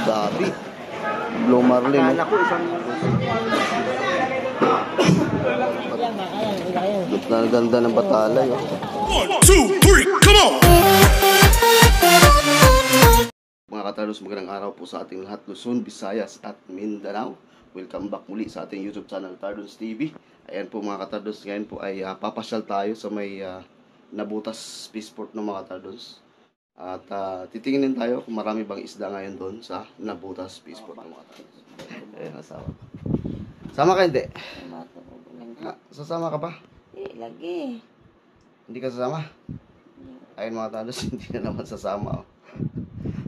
Dami. Blue Marlin. Kala ko isang... Ang ganda ng batalay. 1, 2, 3, come on! Mga katardos, magandang araw po sa ating lahat, Luzon, Visayas at Mindanao. Welcome back muli sa ating YouTube channel, Tardos TV. Ayan po mga katardos, ngayon po ay papasyal tayo sa may Nabutas Spaceport ng mga katardos. At titingin tayo kung marami bang isda ngayon doon sa Nabutas Spaceport ng mga katardos. Ayan, asawa. Sama ka hindi? Sasama ka pa? Lagi. Hindi ka sasama? Ayun mga katardos, hindi na naman sasama.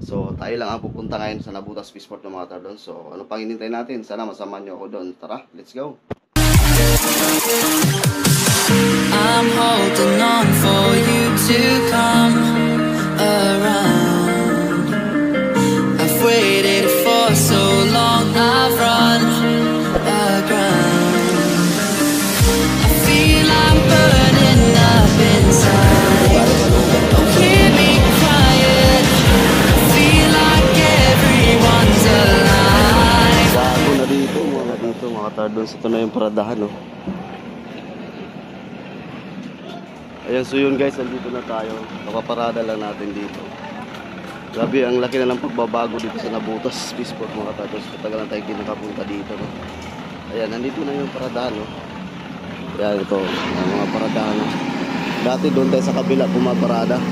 So, tayo lang ang pupunta ngayon sa Nabutas Spaceport ng mga katardos. So, ano pang hinintay natin? Sana masama nyo ako doon. Tara, let's go! I'm holding on for you to come around. I've waited for so long, I've run aground. I feel I'm burning up inside. Don't hear me crying. I feel like everyone's alive. Bago na dito, mga katardos. Ito na yung paradahan, no? Ayan, so yun guys, andito na tayo. Nakaparada lang natin dito. Grabe, ang laki na ng pagbabago dito sa Nabutas Spaceport mga katardos. Patagal na tayo nakapunta dito, no? Ayan, nandito na yung paradahan, no? Ayan, ito, ang mga paradahan, no? Dati doon tayo sa kabila pumaparada.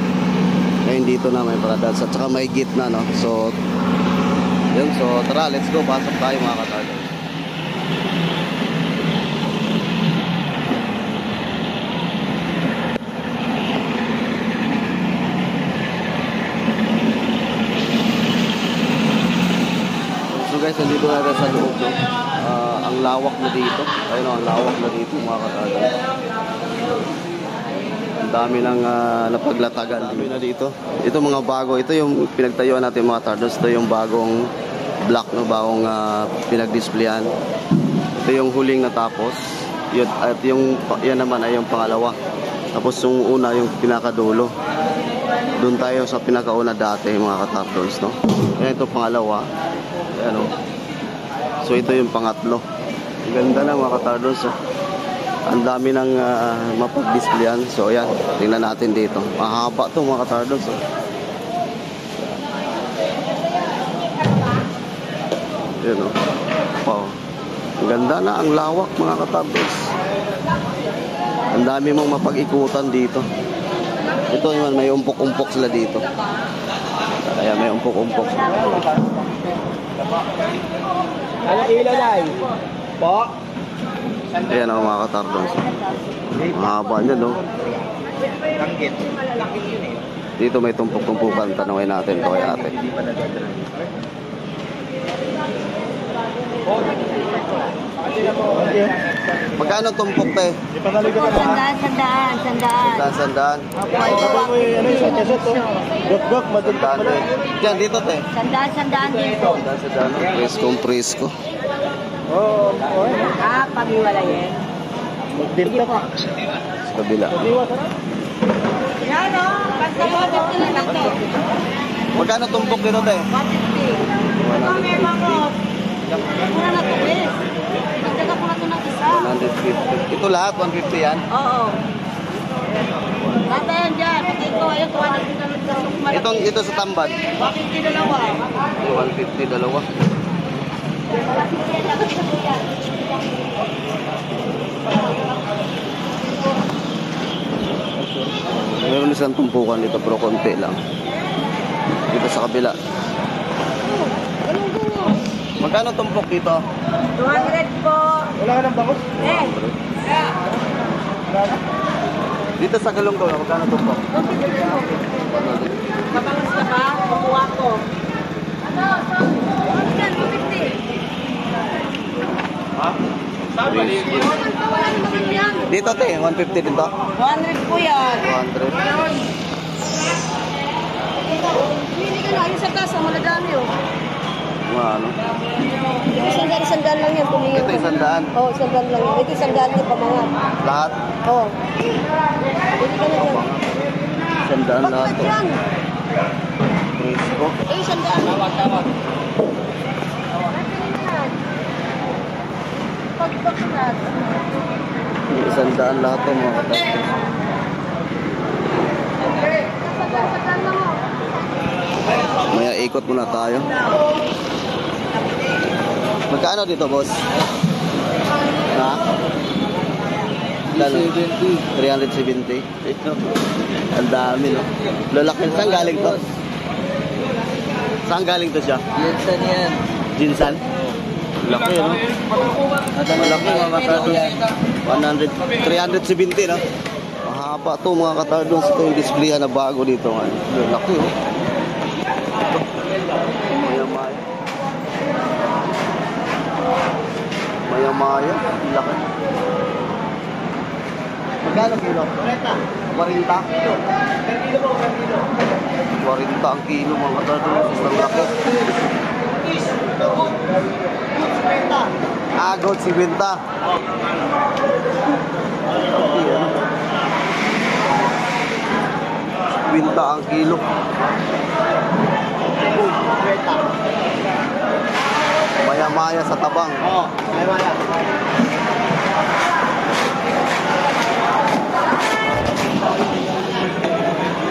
Ngayon dito na may paradahan. At saka may gitna, no? So, yun, so tara, let's go. Pasok tayo mga katardos. Guys, nandito natin sa loob, no? Ang lawak na dito. Ayun, ang lawak na dito mga katardos. Ang dami ng napaglatagan. Dami na dito. Ito mga bago. Ito yung pinagtayuan natin mga katardos. Ito yung bagong block, no? Bagong pinag-displayan. Ito yung huling natapos. Yun, at yung yan naman ay yung pangalawa. Tapos yung una yung pinakadulo. Doon tayo sa pinakauna dati mga katardos, no? Yan ito pangalawa. Ayan, oh. So ito yung pangatlo. Ang ganda na mga katardos, oh. Ang dami ng mapag-displayan. So ayan, tingnan natin dito. Mahaba to mga katardos, oh. Ayan, oh. Wow. Ang ganda na, ang lawak mga katardos. Ang dami mong mapag-ikutan dito. Ito naman, may umpok-umpok sila dito. Ayan, may umpok-umpok. Ano ilo na po? Ayan ang mga katardos. Mahaba niya, no? Langgit. Dito may tumpok-tumpukan. Tanungin natin ito kay ate. Magkano tumpok, te? Sandaan. Sandaan. Diyan, dito, te. Sandaan dito. Presko. Pag-iwala yan. Magdilta pa. Sa kabila. Yan o, basta 150 lang ito. Magkano tumpok dito, te? 150. Ito may mangot. Mura na ito, please. Magdaga ko na ito ng isa. 150. Ito lahat, 150 yan? Oo. Basta yan dyan. Pati ito, ayun, 200 Ito sa tambad? 150 dalawa. 150 dalawa. Meron isang tumpukan dito pero konti lang. Dito sa kabila. Magkano tumpok dito? 200 po. Wala ka ng bangos? Dito sa Galunggo, magkano tumpok? Kapangas ka ba? Kukuha ko. Ano? 150. Ha? Sabi niyo. Dito, te, 150 dito? 100 po yan. 200. Hindi ka na. Ayun sa tasa. Maladami o. Ano? Isang-daan lang yan. Tumingin. Ito, 100. Oo, 100 lang yan. Ito 100 din pamangat. Lahat? Oo. Hindi ka na dyan. 100 lahat Bakit to. yan? Presko. Eh, 100. Pagbakulat. 100 lahat to mga katardos. Pagbakulat mo. Maya ikot muna tayo. Magkano dito, boss? Ha? 370. Ang dami, no? Lalaki. Saan galing to? Saan galing to siya? Jinsan yan. Jinsan? Laki, no? Malaki, mga katardos. 370, no? Mahaba to, mga katardos. Ito yung display na bago dito. Laki, no? Maya-maya. Maya-maya. Laki. Magkano kilo? 40. 40 ang kilo, mga katardos. Ang laki. Gold 50. Yan. 50 ang kilo. Maya-maya sa tabang. Oo, maya-maya.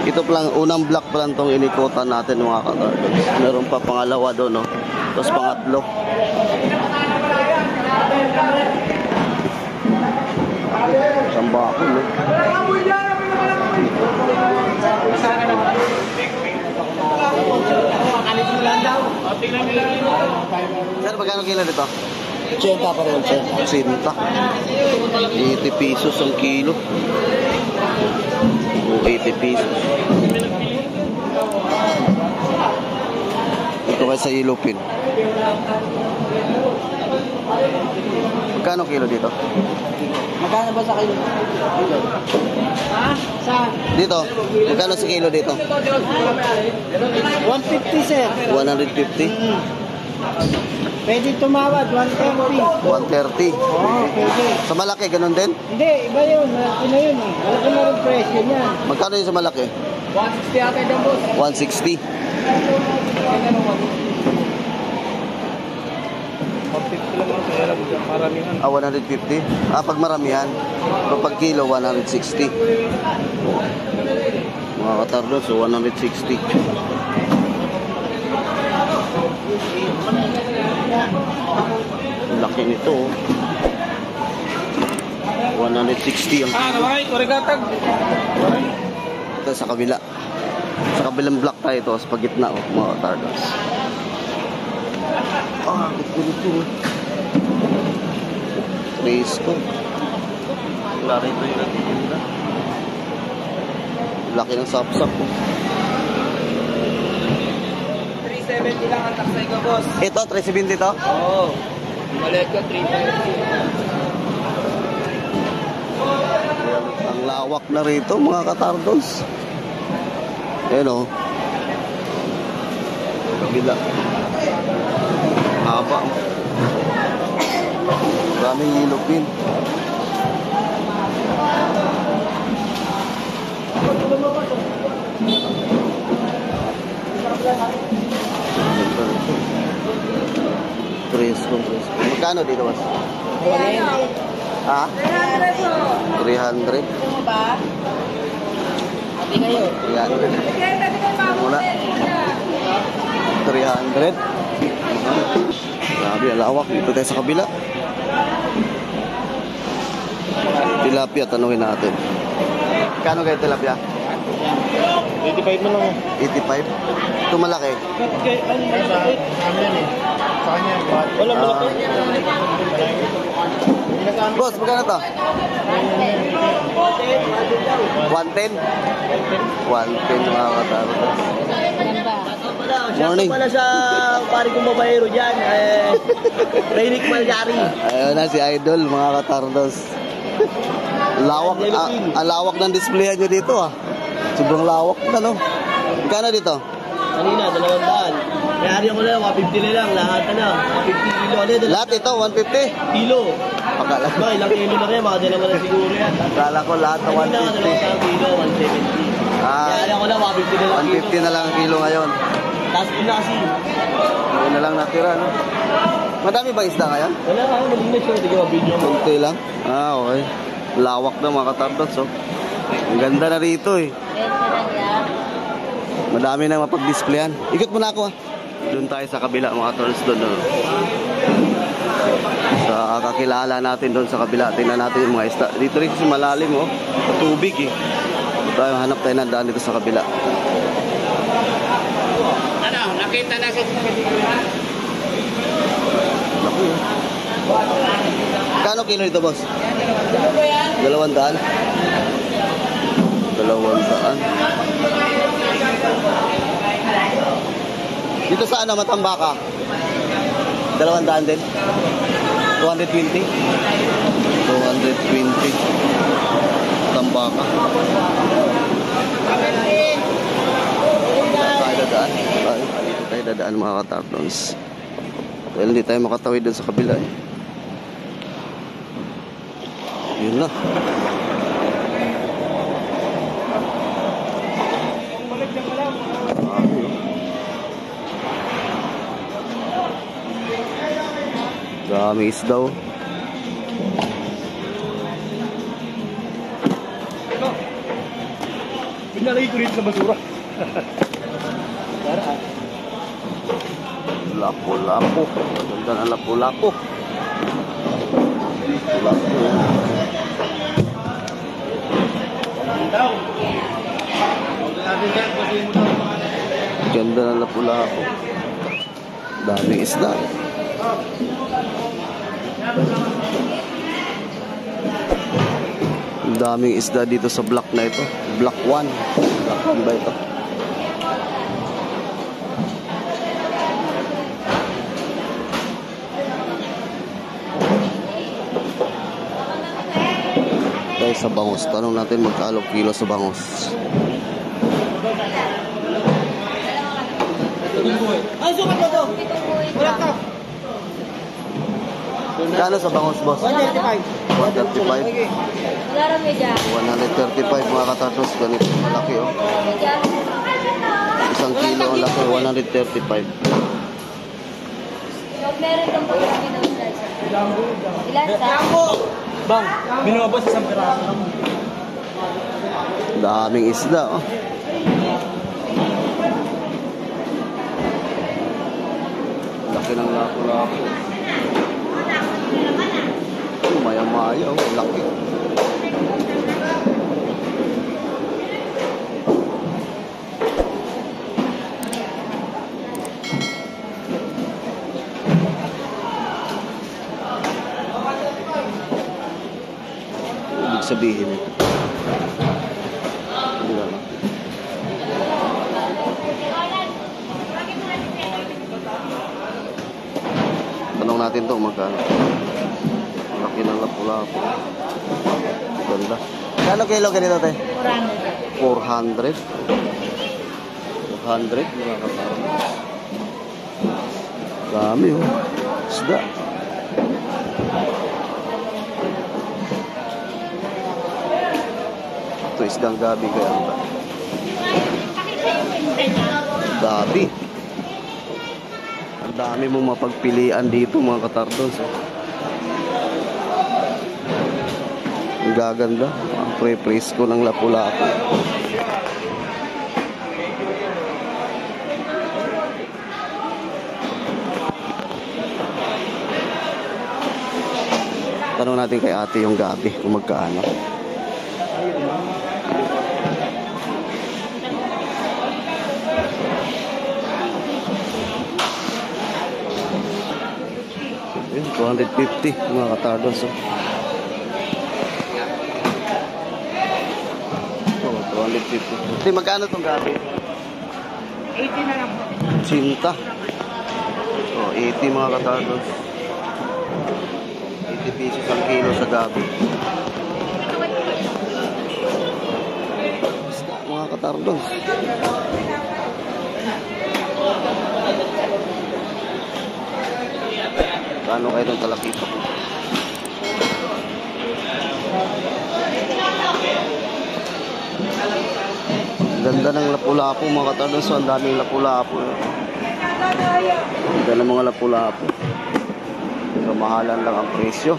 Ito pa lang, unang block pa lang itong inikutan natin, mga katardos. Meron pa pangalawa doon, no? Tapos pangatlo. Isang bakol, no? Sir, magkano kilo dito? 80 pa rin, 80. 80 pesos ang kilo. 80 pesos. Ito kayo sa Ilupin. Magkano kilo dito? Magkano ba sa kayo? Ha? Saan? Dito. Magkano sa kilo dito? 150, sir. 150. Pwede tumawad, 130. 130. Oo, pwede. Sa malaki, ganun din? Hindi, iba yun. Malaki na yun eh. Malaki na rin presyo niyan. Magkano yung sa malaki? 160 ata dyan, boss. 160. 150 lang ang kaya lang maramihan. 150. Pag maramihan. Pero pag kilo, 160. Mga katardos, so 160. Laki nito, oh. 160 ang kilo. Korigatag. Ito sa kabila. Sa kabilang block tayo ito, sa pagitna, oh, mga katardos. Ito. Fresco. Wala rito yung natitinda. Laki ng sapsap, oh. 370 lang ang taksay ko, boss. Ito, 370 ito? Oo. Maliit ka, 350. Ang lawak na rito, mga katardos. Ayan, oh. Kabila. Haba. Maraming ilupin. Fresco. Magkano dito, boss? Ha? 300. 300 ba? Pati kayo. 300. Muna. 300. Grabe, alawak. Dito tayo sa kabila. Tilapia, tanungin natin. Kano kayo tilapia? 85 mo lang. 85. Ito malaki. Ano yan eh. Sa kanya, wala malaki. Boss, magkano to? 110? 110 mga katardos. Morning. Pala sa pari kong babayero dyan. Rainik Malyari. Ayun na si Idol, mga katardos. Lawak, ang lawak ng display nyo dito, ah. Sobrang lawak na, no? Magkano dito? Kanina, 200. Mayari ako na lang, 150 na lang. Lahat na lang. 150 kilo. Ano yun? Lahat ito, 150? Kilo. Akala, Ba, ilang kilo na rin. Mga naman na siguro yan. akala ko lahat na Kanina, 150. kilo, 170. Mayari ako na, 150 na lang. 150 na lang ang kilo ngayon. Last po na kasi. Ngayon na lang natira, no? Madami ba isda ngayon? Wala ka, malinis yun. Hindi ka video mo. Kunti lang. Ah, okay. Lawak na mga katardos, oh. Ang ganda na rito, eh. Madami nang mapag-displayan. Ikot muna ako, ah. Doon tayo sa kabila, mga katardos doon, no? Sa kakilala natin doon sa kabila. Tingnan natin yung mga isda. Dito rin kasi malalim, oh. Tubig, eh. Tayo, hanap tayo ng daan dito sa kabila. Ano, nakita na sa Naku, eh. Kano kilo ito, boss? 200. 200. Dito sa ano, Matambaka? 200 din? 220? 220. Matambaka. Tayo dadaan. Tayo dadaan mga katartons. Well, hindi tayo makatawid dun sa kabila, eh. Yun na. Dami isda, oh. Pinalagay ko rin sa basura. Lapo-lapo. Maganda na lapo-lapo. Lapo. Ganda na lapo-lapo. Daming isda. Daming isda dito sa block na ito. Block 1. Block 1 ba ito? Tayo sa bangus. Tanong natin magkano kilo sa bangus. Ay, sukat mo to! Wala ka! Kano sa bangus, boss? 135. 135. Wala rin medya. 135 mga katartos. Ganito malaki, oh. Medya. 1 kilo ang laki. 135. Meron kang pagkakin ng slice. Ilan sa? Bang, binuha ba sa isang piraso lang? Daming isda, oh. Laki ng lapo-lapo. Maya-maya, oh. Laki. Ibig sabihin ito. Hindi ba? Tanong natin to magkano. Laki ng lapu-lapu. Ganda. Kano kilo ganito, te? 400. 400? Mga kaparang. Dami, oh. Isda. Ito isdang gabi kaya ba? Gabi. Ang dami mong mapagpilian dito mga katardos. Ang gaganda. Ang pre-presko ng lapu-lapu. Tanong natin kay ate yung gabi kung magkaano. Yun, 250 mga katardos. Oh, 250. Hindi, magkano itong gabi? 80 na lang po. Cinta. Oh, 80 mga katardos. 80 pesos ang kilo sa gabi. Mga katardos. Paano kayo itong talakito? Ganda ng lapu-lapu mga katardos. Ang daming lapu-lapu. Ganda ng mga lapu-lapu. So, mahalan lang ang presyo.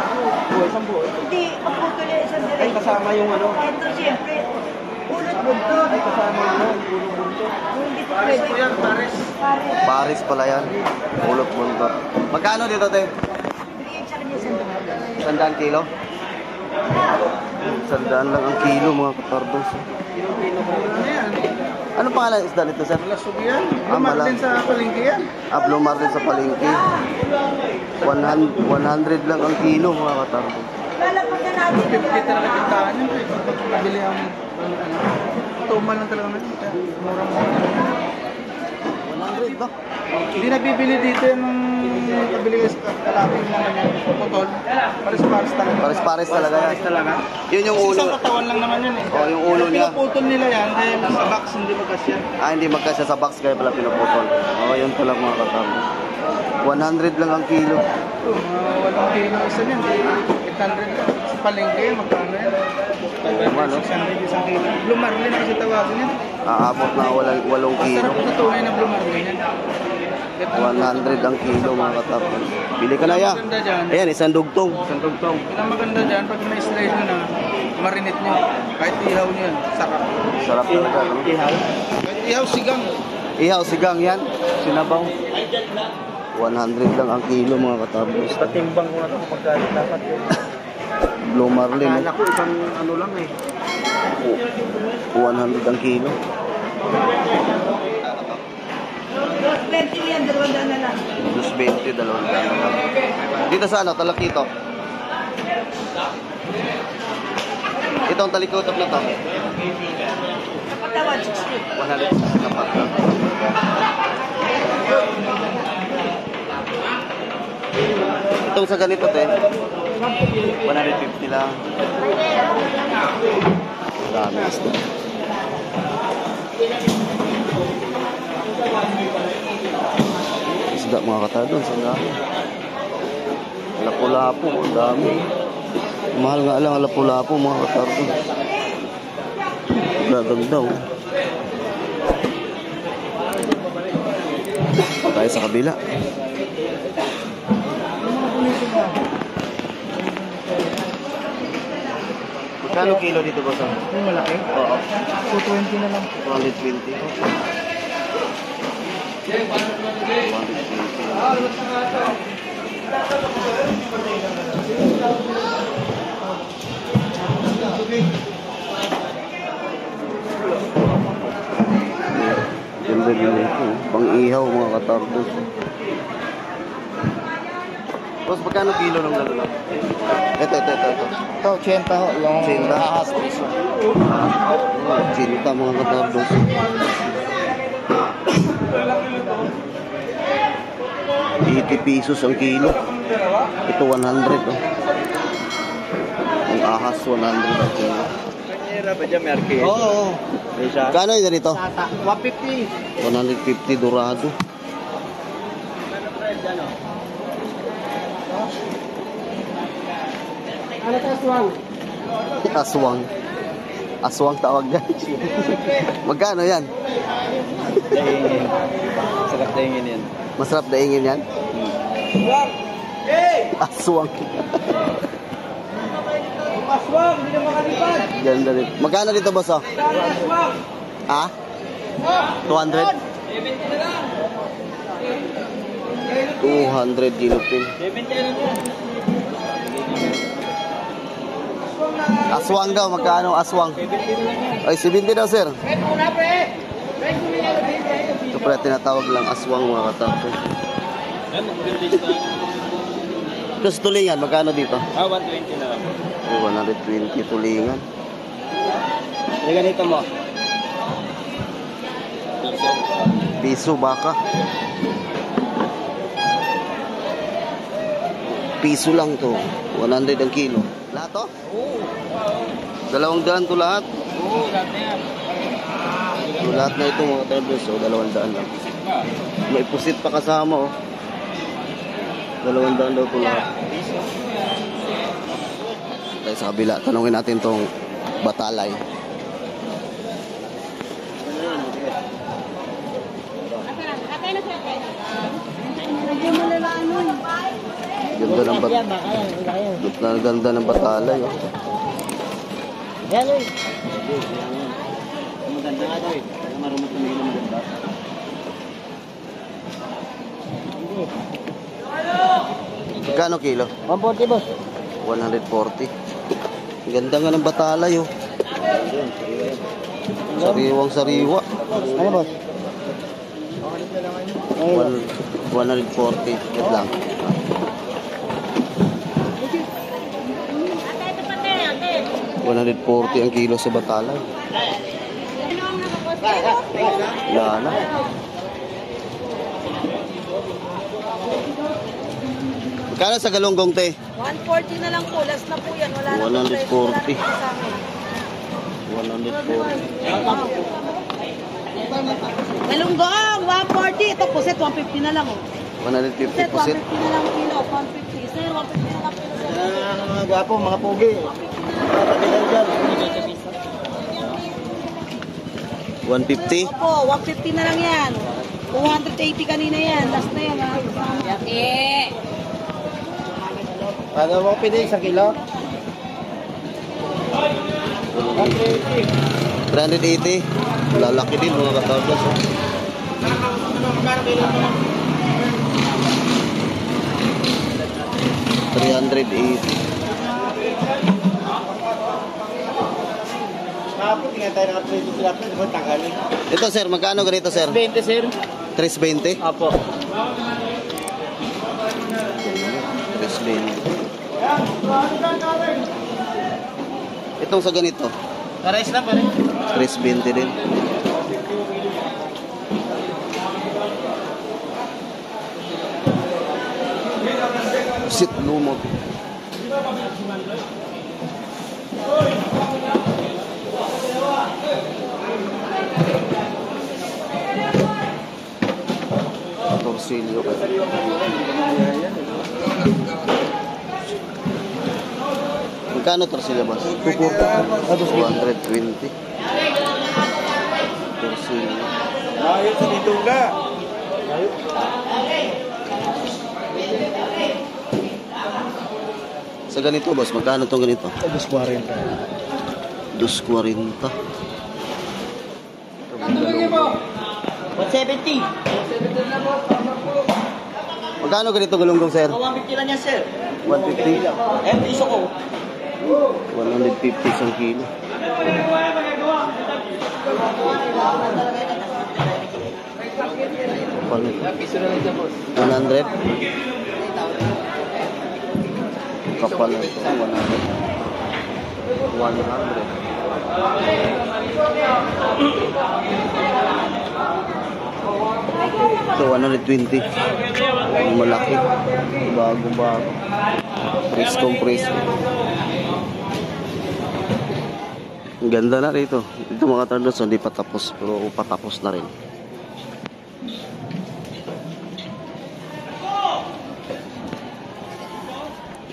Hindi, pagputol yung isang direct. Ay, kasama yung ano. Ito siyempre, ulot buntot. Ay, kasama ano, puno buntot. Hindi po pwede. Pares. Pare. Paris pala yan. Ulot buntot. Magkano dito, te? Bigyan sa kanya isang direct. 100 kilo? 100 lang ang kilo mga katardos. Ano pangalan ng isda nito, sir? Malasog yan. Ah, Lumar din sa palengke yan. Blumar din sa palengke. 100 lang ang kilo mga katardos. Lalapag na natin. 50 talaga tindahan yan. Pag nabili ang tumal lang talaga natin. Murang-mura. 100 ba? Hindi nabibili dito yung nabili ka sa kalaping naman yung putol. Pares-pares talaga. Pares-pares talaga yan. Pares talaga. Yun yung Kasi ulo. isang katawan lang naman yun eh. Oh, yung ulo niya. Pinuputol nila yan dahil sa box hindi magkasya. Ah, hindi magkasya sa box kaya pala pinuputol. Oo, yun pala mga katardos. 100 lang ang kilo. Walang kilo isa yan. 800 lang. Sa palengke, magkano yan? Ano? 600 isang kilo. Blue Marlin kasi tawagin yan. Aabot na 8 kilo. Sarap na tunay na Blue Marlin yan. 100 ang kilo mga katardos. Bili ka na yan. Ayan, isang dugtong. Isang tugtong. Ang maganda dyan, pag na-slice nyo na, marinate nyo. Kahit ihaw nyo yan, sarap. Sarap talaga. No? Ihaw? Kahit ihaw, sigang. Ihaw, sigang yan. Sinabaw. 100 lang ang kilo mga katardos. Patimbang ko na ito kapag dapat yun. Blue Marlin. Kala ko isang ano lang eh. 100 ang kilo. 20 yan, 200 na lang. 220, 200 lang. Dito sa ano, Talakito. Itong talikotop na to. Katawan, 60. 100 kapat lang. Itong sa ganito te, 150 lang. Dami isda. Isda mga katardos, ang dami. Lapu-lapu, ang dami. Mahal nga lang ang lapu-lapu mga katardos. Gaganda oh. Tayo sa kabila. Magkano kilo dito ba sa? Yung malaki? Oo. 220 na lang. 220. 220. Ganda din ito. Pang-ihaw mga katardos. Boss, magkano kilo ng lalunok? Ito. Ito, 80 ho. Yung 80. ahas piso. 80 mga katardos. ₱80 ang kilo. Ito 100 oh. Ang ahas 100 ang kilo. Kanyera ba dyan, Merke? Oo. Kano yun dito? 150. 150 dorado. Ano ka, Aswang? Aswang. Aswang tawag yan. Magkano yan? Daingin. Sarap daingin yan. Masarap daingin yan? Aswang. Aswang, hindi na makalipad. Ganda rin. Magkano dito boss oh? Ha? 200? 200 ginupin. Aswang daw, magkano aswang? Ay, 70 daw sir. Ito pala tinatawag lang aswang mga katardos. Tapos tulingan, magkano dito? 120 na lang. 120 tulingan. Hindi ganito mo. Piso baka. Piso lang to. 100 ang kilo. Lahat to? Oo. 200 to lahat? Oo, lahat na yan. So, lahat na ito mga katardos. So, 200 lang. May pusit pa kasama oh. 200 daw to lahat. Tayo sa kabila. Tanungin natin tong batalay. Ganda ng batalay. Oh. Maganda nga daw eh. Marunong tumingin ng maganda. Magkano kilo? 140 boss. 140. Ganda nga ng batalay. Oh. Sariwang sariwa. Ano boss? 140. Wait lang. Ate, ito pati, ate. 140 ang kilo sa batalay. Ano ang nakaposte? Wala na. Magkano sa galunggong, te? 140 na lang po. Last na po yan. Wala na po. 140. Sa amin. 140. Malunggong, 140. Ito po, set 150 na lang. 150 Set po set. 150 na lang kilo. 150. Sir, 150 na lang kilo. Mga gwapo, mga pogi. Pagkakalitan dyan. 150. Opo, 150 na lang yan. 280 kanina yan. Last na yan. Yaki. Ano mo pili? 1 kilo? 380. Lalaki din mga katardas. Oh. 380. Kapag tingnan tayo nakapreso sila, pwede ba tanggalin? Ito sir, magkano ganito sir? 20 sir. 320? Apo. 320. Itong sa ganito, Pares na pa rin. 320 din. Sit lumot. Torsilyo. Magkano torsilyo, boss? 220. Torsilyo. Ayun sa Ditungga. Sa ganito, boss, magkano tong ganito? 240. 240. 170. Magkano ganito galunggong, sir? 150 lang yan sir. 150. Piso ko. 150 isang kilo. Kapal nito. 100? Kapal nito. 100. Ito, 120. Yung malaki. Bago-bago. Press. Ang ganda na rito. Ito mga tardos, hindi pa tapos. Pero patapos na rin.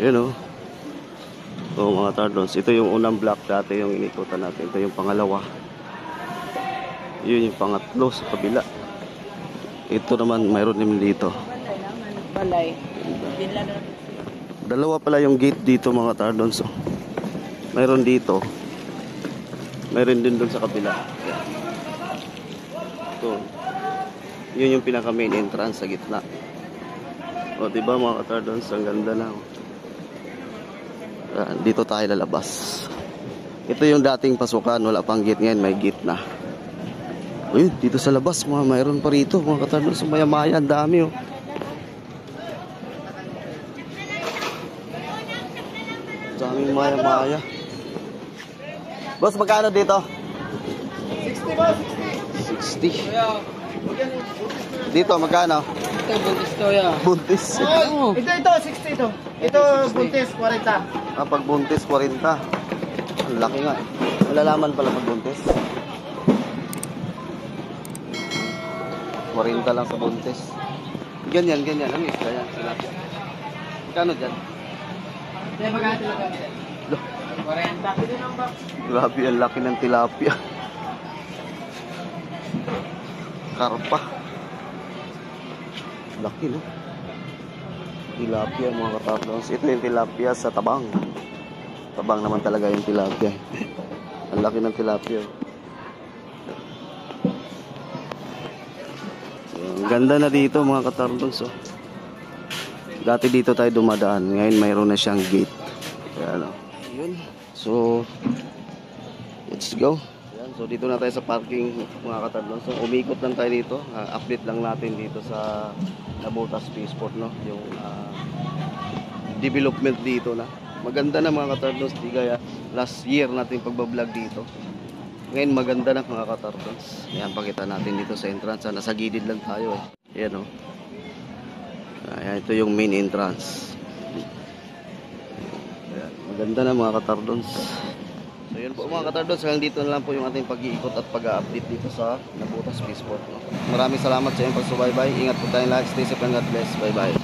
Yun o. Ito mga tardos. Ito yung unang block dati yung inikutan natin. Ito yung pangalawa. Yun yung pangatlo sa kabila. Ito naman mayroon din dito. Balay. Dalawa pala yung gate dito mga tardons. Mayroon dito. Mayroon din doon sa kabila. Ito. Yun yung pinaka main entrance sa gitna. O diba mga tardons, ang ganda na. Dito tayo lalabas. Ito yung dating pasukan, wala pang gate, ngayon may gate na. Ayun, dito sa labas, mayroon pa rito mga tardons, maya-maya, ang dami oh. Daming maya-maya. Boss, magkano dito? 60 ba? 60. Dito, magkano? Ito, buntis to ya. Buntis. Ito, 60 ito. Ito, buntis, 40. Pag buntis, 40. Ang laki nga eh. Malalaman pala pag buntis. 40 lang sa buntis. Ganyan. Ang isla yan. Magkano dyan? Kaya magkano lang. Loh, Grabe, ang laki ng tilapia. Karpa. Laki, no? Tilapia, mga katardons. Ito yung tilapia sa tabang. Tabang naman talaga yung tilapia. Ang laki ng tilapia. So, ang ganda na dito, mga katardons. Oh. Dati dito tayo dumadaan. Ngayon mayroon na siyang gate. Ayan, oh. Ayun. So, let's go. Ayan, so dito na tayo sa parking, mga katardons. So umikot lang tayo dito. Update lang natin dito sa Nabotas Spaceport, no? Yung development dito na. Maganda na, mga katardons. Di kaya last year natin pagbablog dito. Ngayon maganda na, mga katardons. Ayan, pakita natin dito sa entrance. Nasa gilid lang tayo eh. Ayan, oh. Ayan, ito yung main entrance. Ayan, maganda na, mga katardons. So yun po, mga katardons, hanggang dito na lang po yung ating pag-iikot at pag-update dito sa Nabotas Spaceport, no? Maraming salamat sa inyong pagsubaybay. Ingat po tayong lahat. Stay safe and God bless. Bye bye.